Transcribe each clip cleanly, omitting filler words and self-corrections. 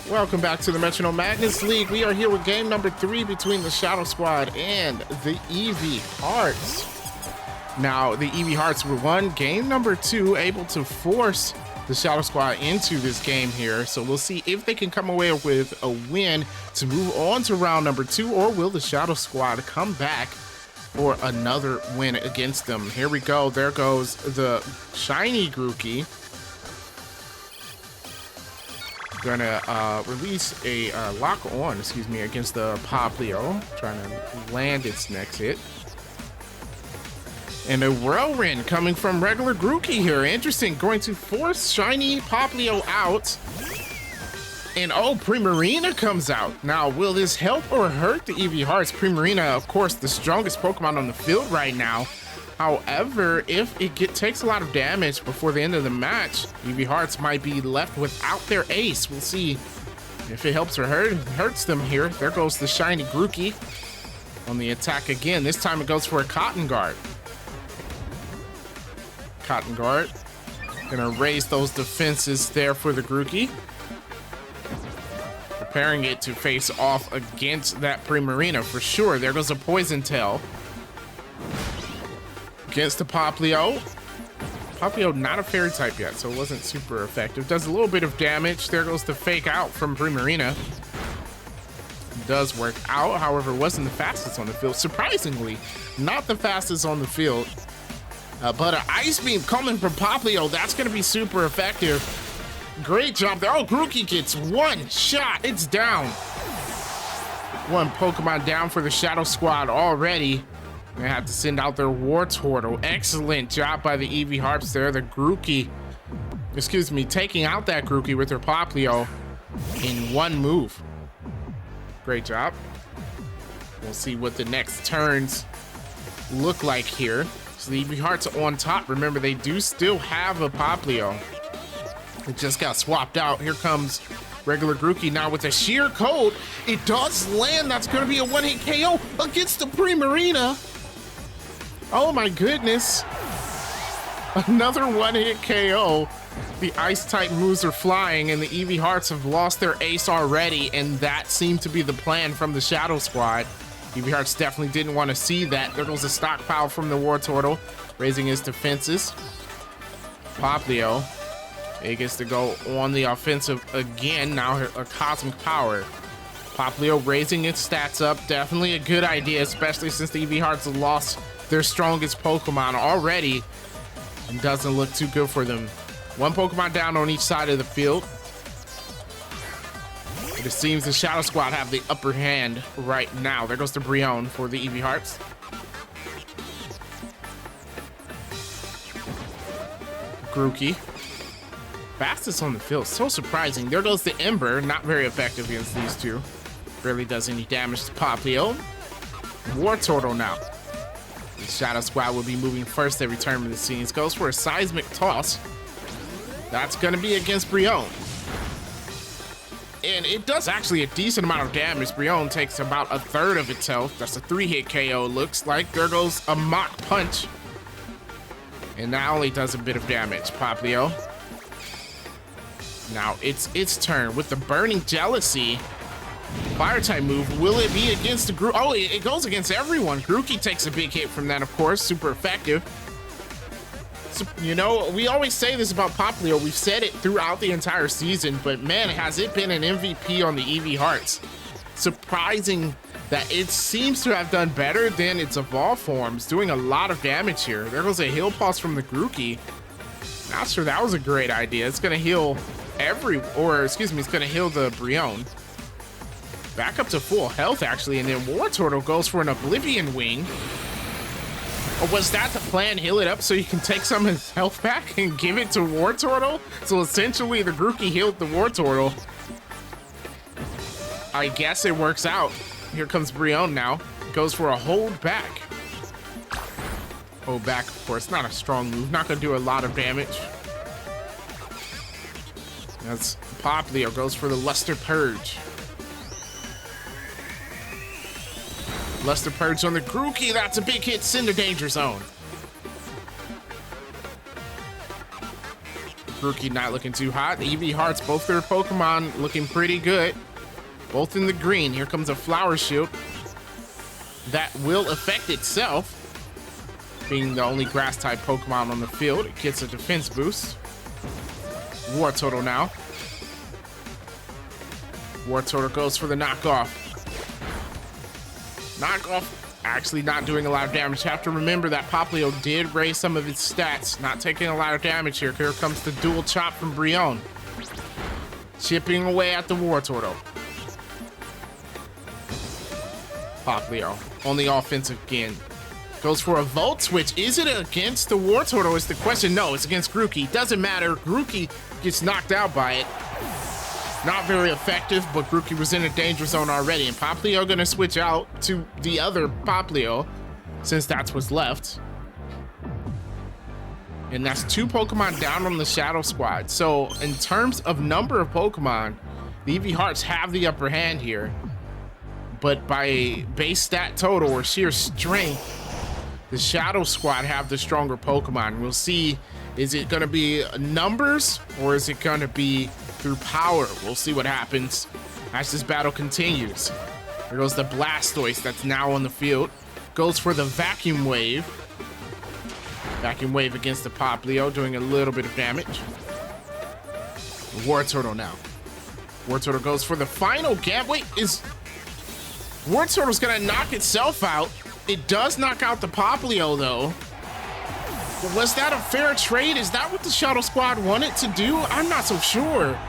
Welcome back to the Metronome Madness League. We are here with game number 3 between the Shadow Squad and the Eevee Hearts. Now, the Eevee Hearts were won game number 2, able to force the Shadow Squad into this game here. So we'll see if they can come away with a win to move on to round number 2, or will the Shadow Squad come back for another win against them. Here we go. There goes the shiny Grookey. Gonna release a lock on, against the Poplio, trying to land its next hit. And a Whirlwind coming from regular Grookey here. Interesting, going to force shiny Poplio out. And oh, Primarina comes out. Now, will this help or hurt the Eevee Hearts? Primarina, of course, the strongest Pokemon on the field right now. However, if it takes a lot of damage before the end of the match, Eevee Hearts might be left without their ace. We'll see if it helps or hurts them here. There goes the shiny Grookey on the attack again. This time it goes for a Cotton Guard. Cotton Guard. Gonna raise those defenses there for the Grookey. Preparing it to face off against that Primarina for sure. There goes a Poison Tail. Against the Poplio. Poplio not a fairy type yet, so it wasn't super effective. Does a little bit of damage. There goes the Fake Out from Primarina. Does work out, however, wasn't the fastest on the field. Surprisingly, not the fastest on the field. But an Ice Beam coming from Poplio, that's going to be super effective. Great job there. Oh, Grookey gets one shot. It's down. One Pokemon down for the Shadow Squad already. They have to send out their Wartortle. Excellent job by the Eevee Hearts there. The Grookey, taking out that Grookey with their Poplio in one move. Great job. We'll see what the next turns look like here. So the Eevee Hearts are on top. Remember, they do still have a Poplio. It just got swapped out. Here comes regular Grookey now with a Sheer Cold. It does land. That's going to be a one-hit KO against the Primarina. Oh my goodness. Another one-hit KO. The Ice-type moves are flying, and the Eevee Hearts have lost their ace already, and that seemed to be the plan from the Shadow Squad. Eevee Hearts definitely didn't want to see that. There goes a stockpile from the Wartortle, raising his defenses. Poplio, it gets to go on the offensive again. Now a Cosmic Power. Poplio raising its stats up. Definitely a good idea, especially since the Eevee Hearts have lost their strongest Pokemon already, and doesn't look too good for them. One Pokemon down on each side of the field. It seems the Shadow Squad have the upper hand right now. There goes the Brion for the Eevee Hearts. Grookey. Fastest on the field. So surprising. There goes the Ember. Not very effective against these two. Barely does any damage to Poplio. Wartortle now. The Shadow Squad will be moving first every turn of the scenes. Goes for a Seismic Toss. That's going to be against Brion. And it does actually a decent amount of damage. Brion takes about a third of its health. That's a 3-hit KO, looks like. There goes a Mach Punch. And that only does a bit of damage. Poplio. Now it's its turn with the Burning Jealousy. Fire-type move. Will it be against the Grookey? Oh, it goes against everyone. Grookey takes a big hit from that, of course. Super effective. So, you know, we always say this about Poplio. We've said it throughout the entire season, but man, has it been an MVP on the Eevee Hearts. Surprising that it seems to have done better than its evolved forms, doing a lot of damage here. There goes a Heal Pulse from the Grookey. Not sure that was a great idea. It's going to heal it's going to heal the Brion. Back up to full health, actually, and then Wartortle goes for an Oblivion Wing. Or was that the plan? Heal it up so you can take some of his health back and give it to Wartortle? So essentially, the Grookey healed the Wartortle. I guess it works out. Here comes Brion now. Goes for a Hold Back. Hold Back, of course, not a strong move. Not going to do a lot of damage. That's Poplio. Goes for the Luster Purge. Luster Purge on the Grookey. That's a big hit. Cinder Danger Zone. Grookey not looking too hot. The Eevee Hearts, both their Pokemon looking pretty good. Both in the green. Here comes a Flower Shield that will affect itself. Being the only grass-type Pokemon on the field, it gets a defense boost. Wartortle now. Wartortle goes for the knockoff. Knockoff actually not doing a lot of damage. Have to remember that Popplio did raise some of its stats. Not taking a lot of damage here. Here comes the dual chop from Brion. Chipping away at the Wartortle. Popplio on the offensive again. Goes for a Volt Switch. Is it against the Wartortle is the question. No, it's against Grookey. Doesn't matter. Grookey gets knocked out by it. Not very effective, but Grookey was in a danger zone already. And Popplio gonna switch out to the other Popplio since that's what's left. And that's 2 Pokemon down on the Shadow Squad. So in terms of number of Pokemon, the Eevee Hearts have the upper hand here. But by base stat total or sheer strength, the Shadow Squad have the stronger Pokemon. We'll see, is it gonna be numbers or is it gonna be through power? We'll see what happens as this battle continues. There goes the Blastoise that's now on the field. Goes for the Vacuum Wave. Vacuum Wave against the Popplio, doing a little bit of damage. Wartortle now. Wartortle goes for the final gap. Wait, is Wartortle's gonna knock itself out? It does knock out the Popplio though. Was that a fair trade? Is that what the Shadow Squad wanted to do? I'm not so sure.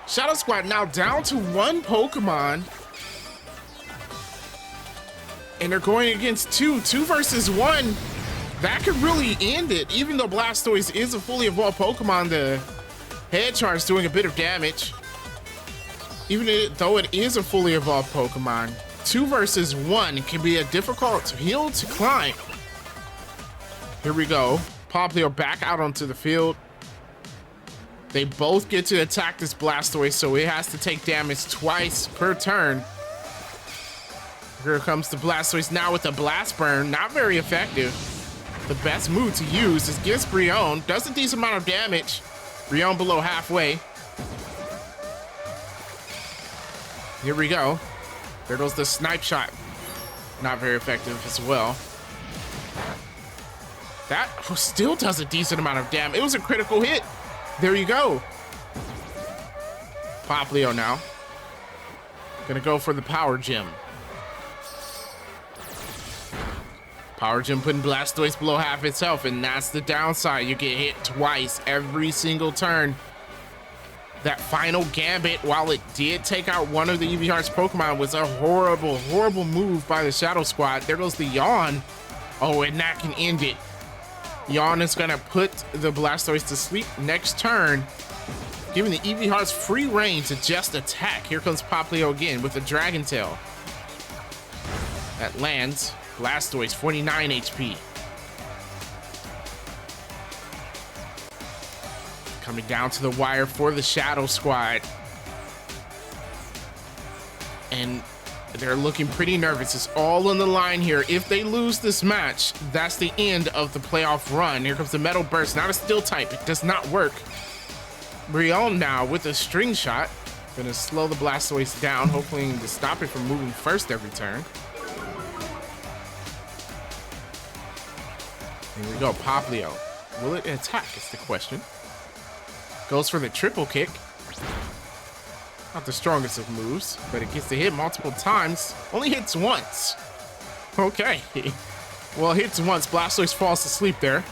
Shadow Squad now down to 1 Pokemon. And they're going against 2 versus 1. That could really end it. Even though Blastoise is a fully evolved Pokemon, the head charge is doing a bit of damage. Even though it is a fully evolved Pokemon, 2 versus 1 can be a difficult hill to climb. Here we go. Popplio back out onto the field. They both get to attack this Blastoise, so it has to take damage twice per turn. Here comes the Blastoise now with a Blast Burn. Not very effective. The best move to use is against Brion. Does a decent amount of damage. Brion below halfway. Here we go. There goes the Snipe Shot. Not very effective as well. That still does a decent amount of damage. It was a critical hit. There you go. Popplio now. Gonna go for the Power Gem. Power Gem putting Blastoise below half its health, and that's the downside. You get hit twice every single turn. That final Gambit, while it did take out one of the Eevee Hearts Pokemon, was a horrible, horrible move by the Shadow Squad. There goes the Yawn. Oh, and that can end it. Yawn is gonna put the Blastoise to sleep next turn, giving the Eevee Hearts free reign to just attack. Here comes Popplio again with the Dragon Tail. That lands. Blastoise, 49 HP. Coming down to the wire for the Shadow Squad. And they're looking pretty nervous. It's all on the line here. If they lose this match, that's the end of the playoff run. Here comes the Metal Burst, not a Steel type. It does not work. Brion now with a String Shot. Gonna slow the Blastoise down, hoping to stop it from moving first every turn. Here we go, Popplio. Will it attack is the question. Goes for the Triple Kick. Not the strongest of moves, but it gets to hit multiple times. Only hits once. Okay. Well, hits once. Blastoise falls asleep there.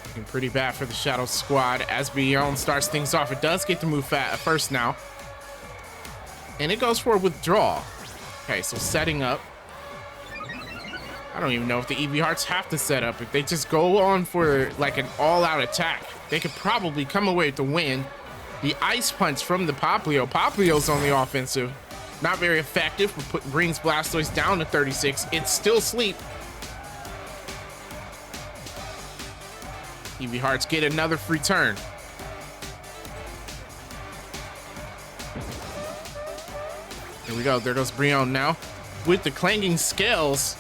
Looking pretty bad for the Shadow Squad as Brion starts things off. It does get to move first now. And it goes for a withdrawal. Okay, so setting up. I don't even know if the Eevee Hearts have to set up. If they just go on for like an all-out attack, they could probably come away with the win. The Ice Punch from the Popplio. Popplio's on the offensive. Not very effective, but brings Blastoise down to 36. It's still asleep. Eevee Hearts get another free turn. Here we go. There goes Brion now with the Clanging Scales.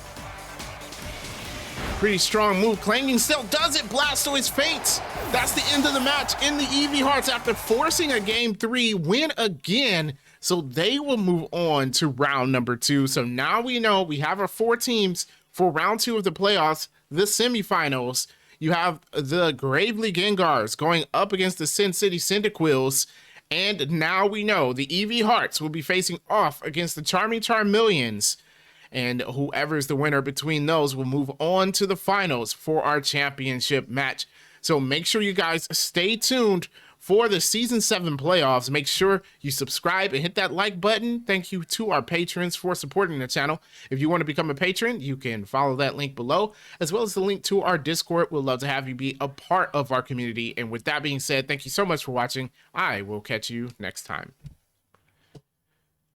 Pretty strong move. Clanging still does it. Blastoise faints. That's the end of the match in the Eevee Hearts after forcing a game 3 win again. So they will move on to round number 2. So now we know we have our 4 teams for round 2 of the playoffs, the semifinals. You have the Gravely Gengars going up against the Sin City Cyndaquils. And now we know the Eevee Hearts will be facing off against the Charming Charmeleons. And whoever is the winner between those will move on to the finals for our championship match. So make sure you guys stay tuned for the Season 7 playoffs. Make sure you subscribe and hit that like button. Thank you to our patrons for supporting the channel. If you want to become a patron, you can follow that link below, as well as the link to our Discord. We'd love to have you be a part of our community. And with that being said, thank you so much for watching. I will catch you next time.